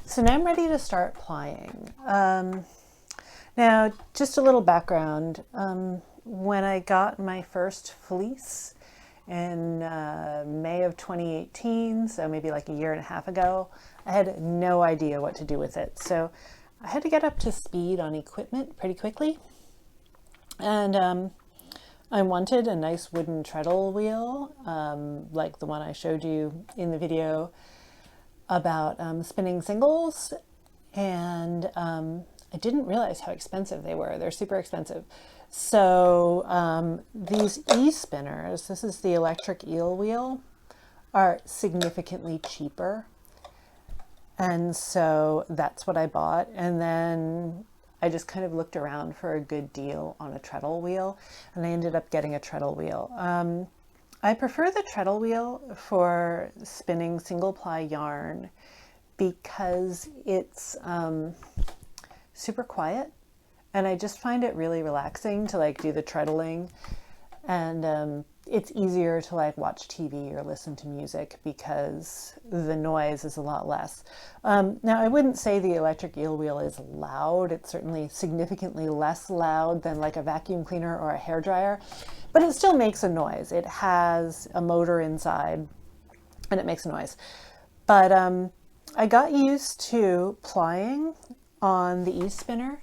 So now I'm ready to start plying. Now, just a little background. When I got my first fleece in May of 2018, so maybe like a year and a half ago, I had no idea what to do with it. So I had to get up to speed on equipment pretty quickly. And I wanted a nice wooden treadle wheel, like the one I showed you in the video about spinning singles. And I didn't realize how expensive they were. They're super expensive. So these e-spinners, this is the electric eel wheel, are significantly cheaper. And so that's what I bought. And then I just kind of looked around for a good deal on a treadle wheel, and I ended up getting a treadle wheel. I prefer the treadle wheel for spinning single ply yarn because it's super quiet, and I just find it really relaxing to like do the treadling, and it's easier to like watch TV or listen to music because the noise is a lot less. Now I wouldn't say the electric eel wheel is loud. It's certainly significantly less loud than like a vacuum cleaner or a hairdryer, but it still makes a noise. It has a motor inside and it makes a noise. But I got used to plying on the e-spinner.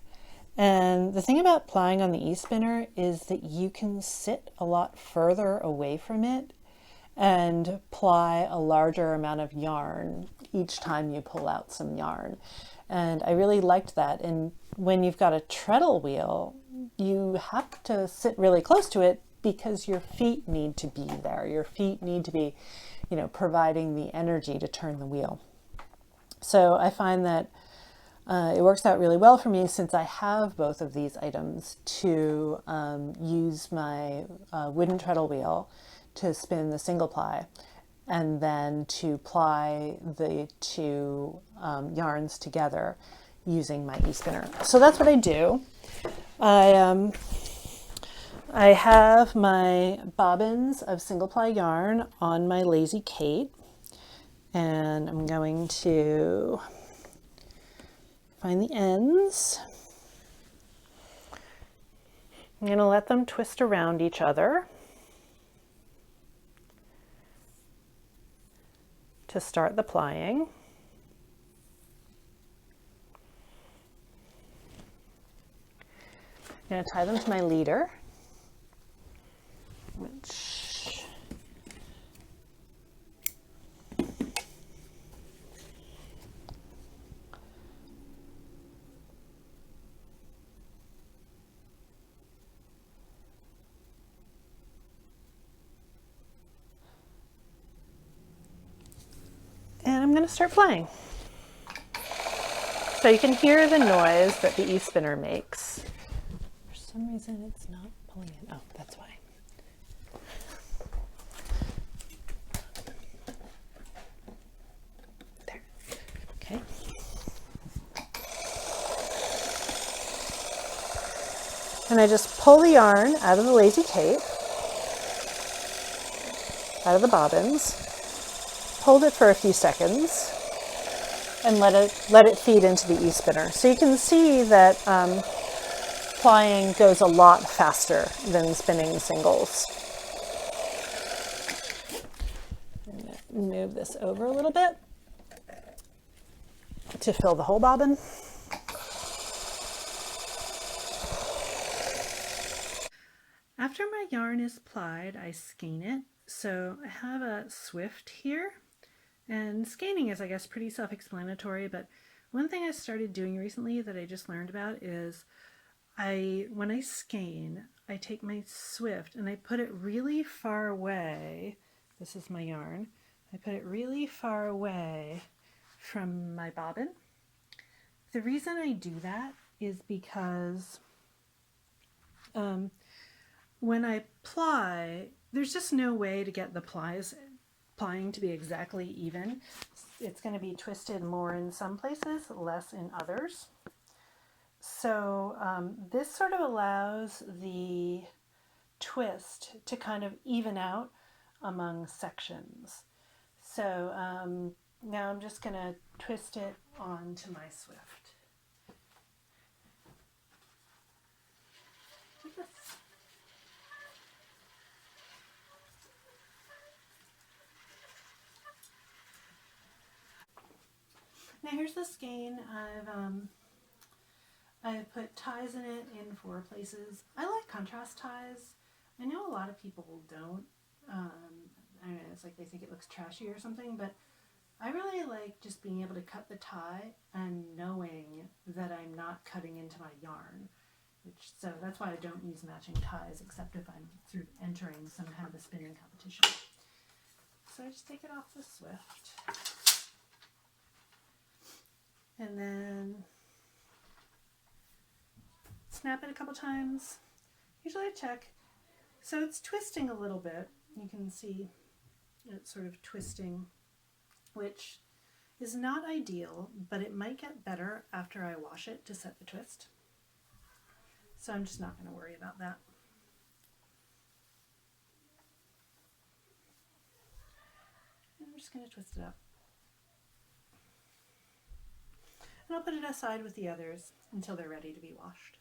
And the thing about plying on the e-spinner is that you can sit a lot further away from it and ply a larger amount of yarn each time you pull out some yarn. And I really liked that. And when you've got a treadle wheel, you have to sit really close to it because your feet need to be there. Your feet need to be, providing the energy to turn the wheel. So I find that it works out really well for me since I have both of these items to use my wooden treadle wheel to spin the single ply and then to ply the two yarns together using my e-spinner. So that's what I do. I have my bobbins of single ply yarn on my Lazy Kate, and I'm going to find the ends. I'm going to let them twist around each other to start the plying. I'm going to tie them to my leader, which and I'm going to start plying. So you can hear the noise that the e-spinner makes. For some reason it's not pulling it. Oh, that's why. There. Okay. And I just pull the yarn out of the Lazy Kate, out of the bobbins, hold it for a few seconds, and let it feed into the e-spinner. So you can see that plying goes a lot faster than spinning singles. I'm going to move this over a little bit to fill the whole bobbin. After my yarn is plied, I skein it. So I have a Swift here, and skeining is, I guess, pretty self-explanatory, but one thing I started doing recently that I just learned about is when I skein, I take my Swift and I put it really far away. This is my yarn. I put it really far away from my bobbin. The reason I do that is because when I ply, there's just no way to get the plying to be exactly even. It's going to be twisted more in some places, less in others. So this sort of allows the twist to kind of even out among sections. So Now I'm just going to twist it onto my Swift. Like this. Now here's the skein. I've put ties in it in 4 places. I like contrast ties. I know a lot of people don't. I don't know, it's like they think it looks trashy or something, but I really like just being able to cut the tie and knowing that I'm not cutting into my yarn. So that's why I don't use matching ties except if I'm sort of entering some kind of a spinning competition. So I just take it off the Swift. And then snap it a couple times. Usually I check. So it's twisting a little bit. You can see it's sort of twisting, which is not ideal, but it might get better after I wash it to set the twist. So I'm just not going to worry about that. And I'm just going to twist it up. And I'll put it aside with the others until they're ready to be washed.